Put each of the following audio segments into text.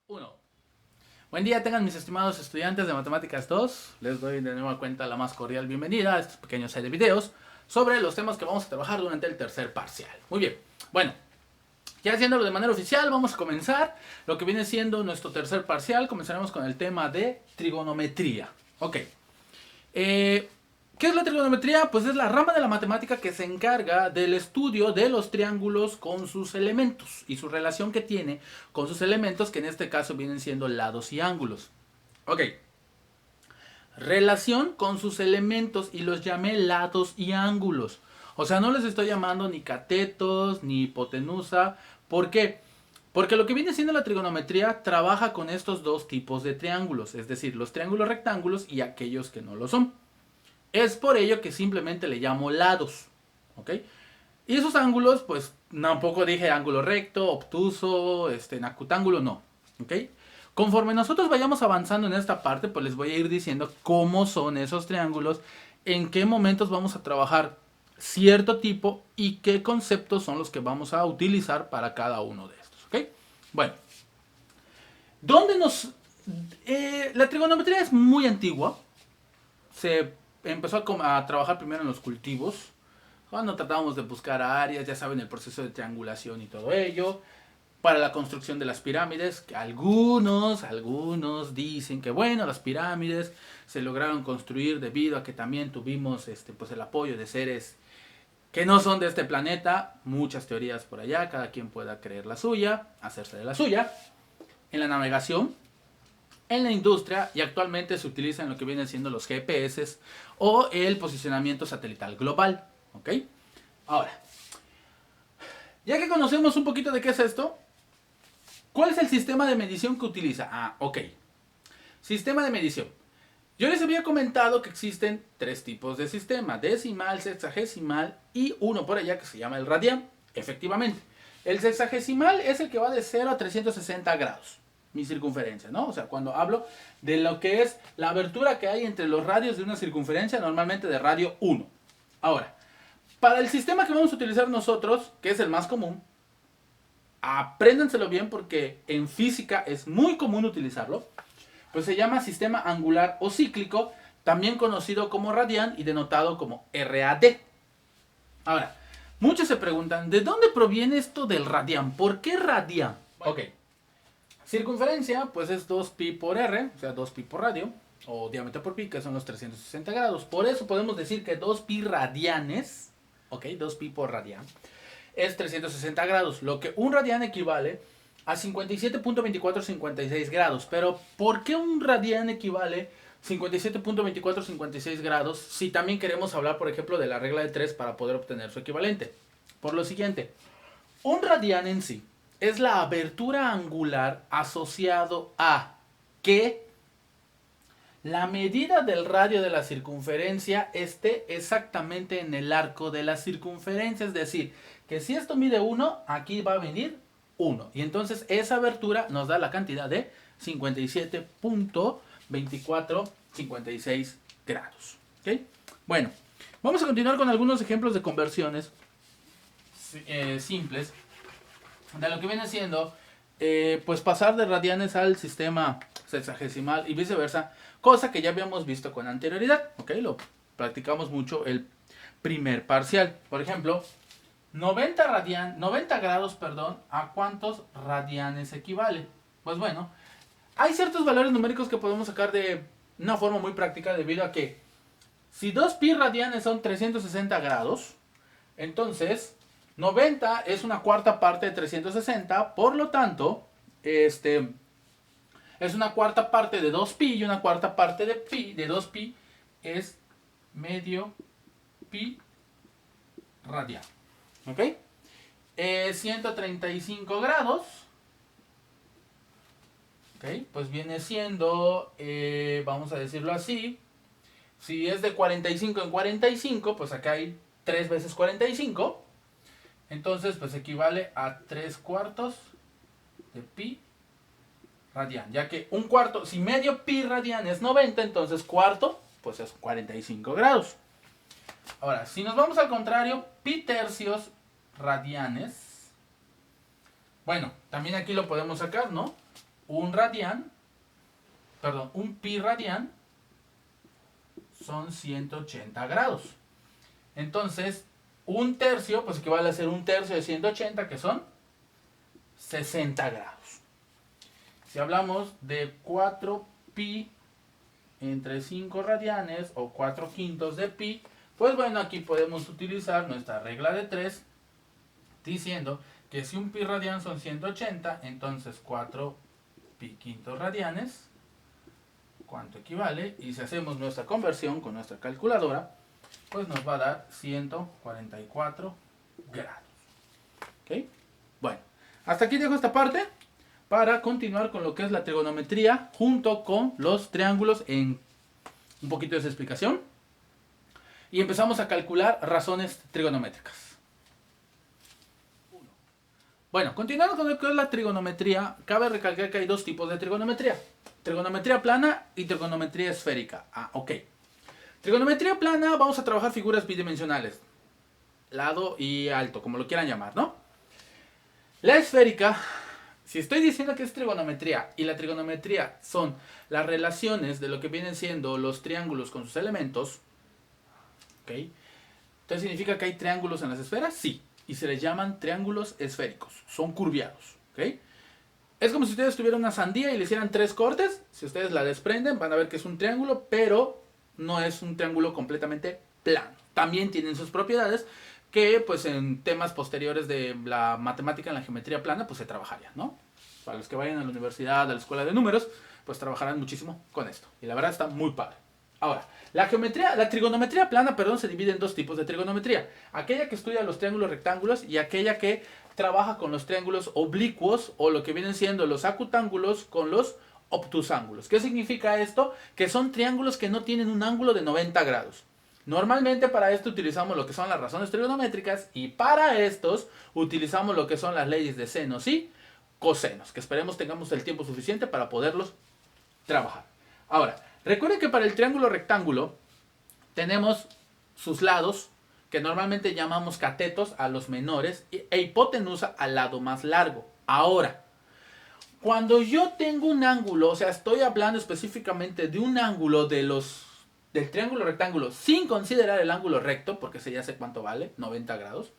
Uno. Buen día tengan mis estimados estudiantes de Matemáticas 2. Les doy de nueva cuenta la más cordial bienvenida a estos pequeños serie de videos sobre los temas que vamos a trabajar durante el tercer parcial. Muy bien, bueno, ya haciéndolo de manera oficial, vamos a comenzar lo que viene siendo nuestro tercer parcial. Comenzaremos con el tema de trigonometría. Ok. ¿Qué es la trigonometría? Pues es la rama de la matemática que se encarga del estudio de los triángulos con sus elementos y su relación que tiene con sus elementos, que en este caso vienen siendo lados y ángulos. Ok. Relación con sus elementos y los llamé lados y ángulos. O sea, no les estoy llamando ni catetos ni hipotenusa. ¿Por qué? Porque lo que viene siendo la trigonometría trabaja con estos dos tipos de triángulos, es decir, los triángulos rectángulos y aquellos que no lo son. Es por ello que simplemente le llamo lados. ¿Ok? Y esos ángulos, pues tampoco dije ángulo recto, obtuso, nacutángulo, no. ¿Ok? Conforme nosotros vayamos avanzando en esta parte, pues les voy a ir diciendo cómo son esos triángulos, en qué momentos vamos a trabajar cierto tipo y qué conceptos son los que vamos a utilizar para cada uno de estos. ¿Ok? Bueno, ¿dónde nos... la trigonometría es muy antigua. Se empezó a trabajar primero en los cultivos, cuando tratábamos de buscar áreas, ya saben, el proceso de triangulación y todo ello, para la construcción de las pirámides, que algunos dicen que bueno, las pirámides se lograron construir debido a que también tuvimos pues el apoyo de seres que no son de este planeta, muchas teorías por allá, cada quien pueda creer la suya, hacerse de la suya. En la navegación, en la industria, y actualmente se utiliza en lo que vienen siendo los GPS o el posicionamiento satelital global. ¿Ok? Ahora, ya que conocemos un poquito de qué es esto, ¿cuál es el sistema de medición que utiliza? Ah, ok. Sistema de medición. Yo les había comentado que existen tres tipos de sistema: decimal, sexagesimal y uno por allá que se llama el radian. Efectivamente, el sexagesimal es el que va de 0 a 360 grados, mi circunferencia, ¿no? O sea, cuando hablo de lo que es la abertura que hay entre los radios de una circunferencia, normalmente de radio 1. Ahora, para el sistema que vamos a utilizar nosotros, que es el más común, apréndanselo bien porque en física es muy común utilizarlo, pues se llama sistema angular o cíclico, también conocido como radian y denotado como RAD. Ahora, muchos se preguntan, ¿de dónde proviene esto del radian? ¿Por qué radian? Ok. Circunferencia, pues es 2pi por r, o sea, 2pi por radio, o diámetro por pi, que son los 360 grados. Por eso podemos decir que 2pi radianes, ok, 2pi por radian, es 360 grados, lo que un radian equivale a 57.2456 grados. Pero, ¿por qué un radian equivale 57.2456 grados si también queremos hablar, por ejemplo, de la regla de 3 para poder obtener su equivalente? Por lo siguiente, un radian en sí es la abertura angular asociado a que la medida del radio de la circunferencia esté exactamente en el arco de la circunferencia. Es decir, que si esto mide 1, aquí va a venir 1. Y entonces esa abertura nos da la cantidad de 57.2456 grados. ¿Okay? Bueno, vamos a continuar con algunos ejemplos de conversiones simples de lo que viene siendo pues pasar de radianes al sistema sexagesimal y viceversa, cosa que ya habíamos visto con anterioridad. ¿Ok? Lo practicamos mucho el primer parcial. Por ejemplo, 90 grados, perdón, ¿a cuántos radianes equivale? Pues bueno, hay ciertos valores numéricos que podemos sacar de una forma muy práctica, debido a que si 2pi radianes son 360 grados, entonces 90 es una cuarta parte de 360, por lo tanto, es una cuarta parte de 2pi y una cuarta parte de 2pi es medio pi radian. ¿Ok? 135 grados. ¿Ok? Pues viene siendo, vamos a decirlo así, si es de 45 en 45, pues acá hay 3 veces 45. Entonces, pues equivale a 3 cuartos de pi radian. Ya que un cuarto, si medio pi radian es 90, entonces cuarto, pues es 45 grados. Ahora, si nos vamos al contrario, pi tercios radianes. Bueno, también aquí lo podemos sacar, ¿no? un radián, perdón, un pi radián son 180 grados. Entonces, un tercio, pues equivale a ser un tercio de 180, que son 60 grados. Si hablamos de 4 pi entre 5 radianes o 4 quintos de pi, pues bueno, aquí podemos utilizar nuestra regla de 3 diciendo que si un pi radián son 180, entonces 4 pi quintos radianes, ¿cuánto equivale? Y si hacemos nuestra conversión con nuestra calculadora, pues nos va a dar 144 grados. ¿Ok? Bueno, hasta aquí dejo esta parte para continuar con lo que es la trigonometría junto con los triángulos en un poquito de esa explicación. Y empezamos a calcular razones trigonométricas. Bueno, continuando con lo que es la trigonometría, cabe recalcar que hay dos tipos de trigonometría. Trigonometría plana y trigonometría esférica. Ok. Trigonometría plana, vamos a trabajar figuras bidimensionales. Lado y alto, como lo quieran llamar, ¿no? La esférica, si estoy diciendo que es trigonometría y la trigonometría son las relaciones de lo que vienen siendo los triángulos con sus elementos, ¿ok? Entonces, ¿significa que hay triángulos en las esferas? Sí. Y se les llaman triángulos esféricos. Son curviados, ¿ok? Es como si ustedes tuvieran una sandía y le hicieran 3 cortes. Si ustedes la desprenden, van a ver que es un triángulo, pero no es un triángulo completamente plano. También tienen sus propiedades que, pues, en temas posteriores de la matemática en la geometría plana, pues se trabajarían, ¿no? Para los que vayan a la universidad, a la escuela de números, pues trabajarán muchísimo con esto. Y la verdad está muy padre. Ahora, la trigonometría plana, perdón, se divide en dos tipos de trigonometría. Aquella que estudia los triángulos rectángulos y aquella que trabaja con los triángulos oblicuos o lo que vienen siendo los acutángulos con los obtusángulos. ¿Qué significa esto? Que son triángulos que no tienen un ángulo de 90 grados. Normalmente para esto utilizamos lo que son las razones trigonométricas y para estos utilizamos lo que son las leyes de senos y cosenos, que esperemos tengamos el tiempo suficiente para poderlos trabajar. Ahora, recuerden que para el triángulo rectángulo tenemos sus lados, que normalmente llamamos catetos a los menores, e hipotenusa al lado más largo. Ahora, cuando yo tengo un ángulo, o sea, estoy hablando específicamente de un ángulo del triángulo rectángulo sin considerar el ángulo recto, porque ese ya sé cuánto vale, 90 grados.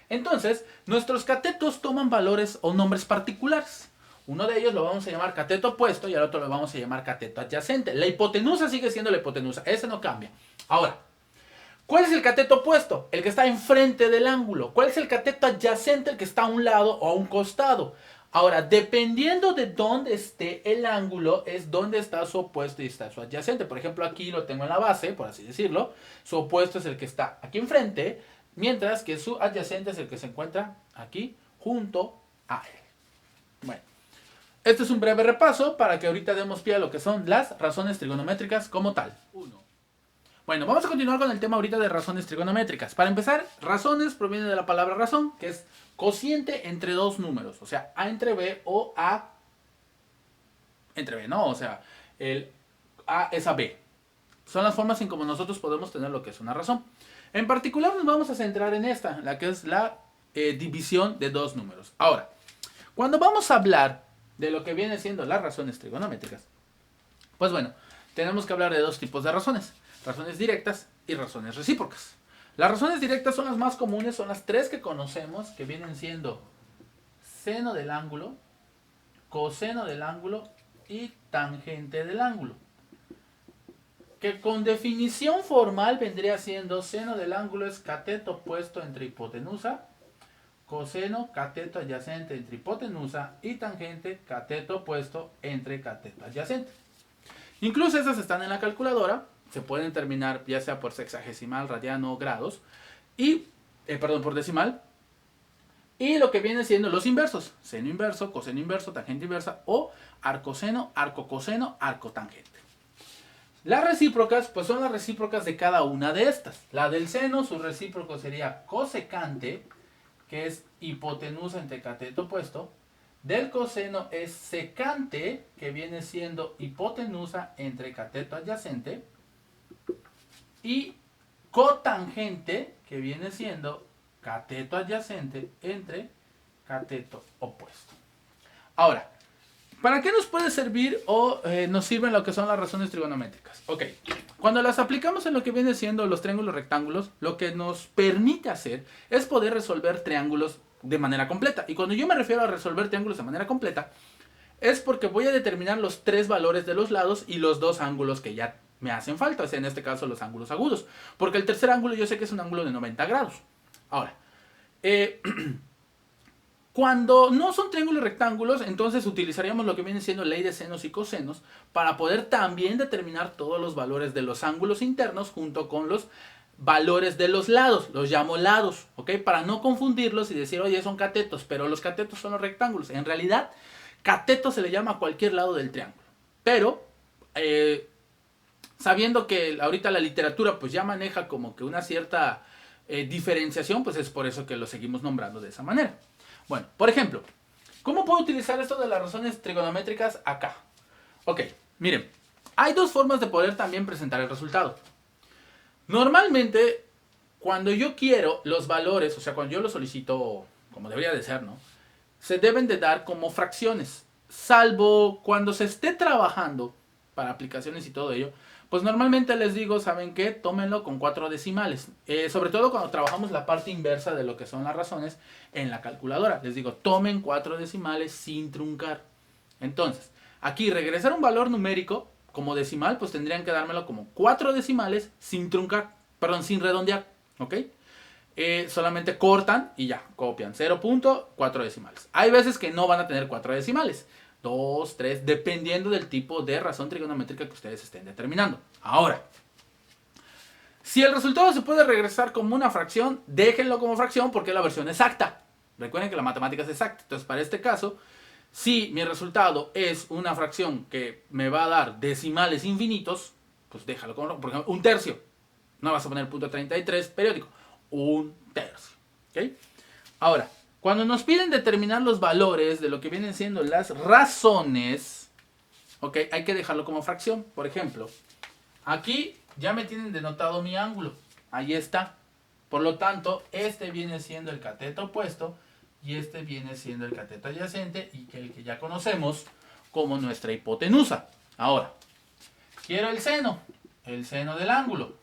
Entonces, nuestros catetos toman valores o nombres particulares. Uno de ellos lo vamos a llamar cateto opuesto y al otro lo vamos a llamar cateto adyacente. La hipotenusa sigue siendo la hipotenusa, ese no cambia. Ahora, ¿cuál es el cateto opuesto? El que está enfrente del ángulo. ¿Cuál es el cateto adyacente? El que está a un lado o a un costado. Ahora, dependiendo de dónde esté el ángulo, es dónde está su opuesto y está su adyacente. Por ejemplo, aquí lo tengo en la base, por así decirlo. Su opuesto es el que está aquí enfrente, mientras que su adyacente es el que se encuentra aquí junto a él. Bueno, este es un breve repaso para que ahorita demos pie a lo que son las razones trigonométricas como tal. Bueno, vamos a continuar con el tema ahorita de razones trigonométricas. Para empezar, razones proviene de la palabra razón, que es cociente entre dos números. O sea, A entre B o A entre B, ¿no? O sea, el A es a B. Son las formas en como nosotros podemos tener lo que es una razón. En particular nos vamos a centrar en esta, la que es la división de dos números. Ahora, cuando vamos a hablar de lo que viene siendo las razones trigonométricas, pues bueno, tenemos que hablar de dos tipos de razones. Razones directas y razones recíprocas. Las razones directas son las más comunes, son las tres que conocemos, que vienen siendo seno del ángulo, coseno del ángulo y tangente del ángulo. Que con definición formal vendría siendo seno del ángulo es cateto opuesto entre hipotenusa, coseno cateto adyacente entre hipotenusa y tangente cateto opuesto entre cateto adyacente. Incluso esas están en la calculadora, se pueden terminar ya sea por sexagesimal, radiano o grados, y, por decimal, y lo que viene siendo los inversos, seno inverso, coseno inverso, tangente inversa, o arcoseno, arcocoseno, arcotangente. Las recíprocas, pues son las recíprocas de cada una de estas. La del seno, su recíproco sería cosecante, que es hipotenusa entre cateto opuesto. Del coseno es secante, que viene siendo hipotenusa entre cateto adyacente. Y cotangente, que viene siendo cateto adyacente entre cateto opuesto. Ahora, ¿Para qué nos puede servir o nos sirven lo que son las razones trigonométricas? Ok, cuando las aplicamos en lo que viene siendo los triángulos rectángulos, lo que nos permite hacer es poder resolver triángulos de manera completa. Y cuando yo me refiero a resolver triángulos de manera completa, es porque voy a determinar los 3 valores de los lados y los 2 ángulos que ya me hacen falta, o sea, en este caso los ángulos agudos. Porque el tercer ángulo yo sé que es un ángulo de 90 grados. Ahora, cuando no son triángulos rectángulos, entonces utilizaríamos lo que viene siendo ley de senos y cosenos para poder también determinar todos los valores de los ángulos internos junto con los valores de los lados. Los llamo lados, ¿ok? Para no confundirlos y decir, oye, son catetos, pero los catetos son los rectángulos. En realidad, cateto se le llama a cualquier lado del triángulo. Pero, sabiendo que ahorita la literatura pues ya maneja como que una cierta diferenciación, pues es por eso que lo seguimos nombrando de esa manera. Bueno, por ejemplo, ¿cómo puedo utilizar esto de las razones trigonométricas acá? Ok, miren, hay 2 formas de poder también presentar el resultado. Normalmente, cuando yo quiero los valores, o sea, cuando yo los solicito como debería de ser, ¿no? Se deben de dar como fracciones, salvo cuando se esté trabajando para aplicaciones y todo ello, pues normalmente les digo, ¿saben qué? Tómenlo con 4 decimales. Sobre todo cuando trabajamos la parte inversa de lo que son las razones en la calculadora. Les digo, tomen 4 decimales sin truncar. Entonces, aquí regresar un valor numérico como decimal, pues tendrían que dármelo como 4 decimales sin truncar. Perdón, sin redondear. ¿Ok? Solamente cortan y ya, copian 0.4 decimales. Hay veces que no van a tener 4 decimales. 2, 3, dependiendo del tipo de razón trigonométrica que ustedes estén determinando. Ahora, si el resultado se puede regresar como una fracción, déjenlo como fracción porque es la versión exacta. Recuerden que la matemática es exacta. Entonces, para este caso, si mi resultado es una fracción que me va a dar decimales infinitos, pues déjalo como, por ejemplo, un tercio. No vas a poner punto 33 periódico. Un tercio. ¿Ok? Ahora, cuando nos piden determinar los valores de lo que vienen siendo las razones, ok, hay que dejarlo como fracción. Por ejemplo, aquí ya me tienen denotado mi ángulo. Ahí está. Por lo tanto, este viene siendo el cateto opuesto y este viene siendo el cateto adyacente y el que ya conocemos como nuestra hipotenusa. Ahora, quiero el seno del ángulo.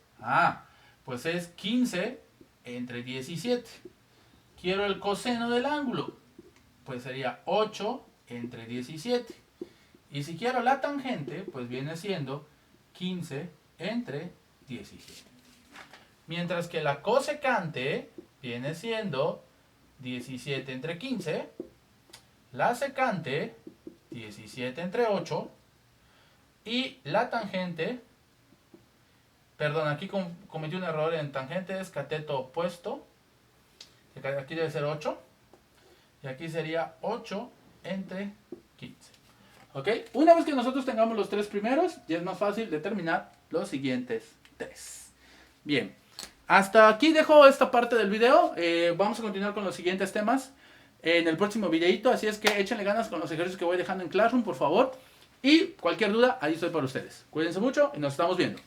Pues es 15 entre 17. Quiero el coseno del ángulo, pues sería 8 entre 17. Y si quiero la tangente, pues viene siendo 15 entre 17. Mientras que la cosecante viene siendo 17 entre 15. La secante, 17 entre 8. Y la tangente, perdón, aquí cometí un error en tangente, es cateto opuesto. Aquí debe ser 8. Y aquí sería 8 entre 15. ¿Ok? Una vez que nosotros tengamos los 3 primeros, ya es más fácil determinar los siguientes 3. Bien. Hasta aquí dejo esta parte del video. Vamos a continuar con los siguientes temas en el próximo videito. Así es que échenle ganas con los ejercicios que voy dejando en Classroom, por favor. Y cualquier duda, ahí estoy para ustedes. Cuídense mucho y nos estamos viendo.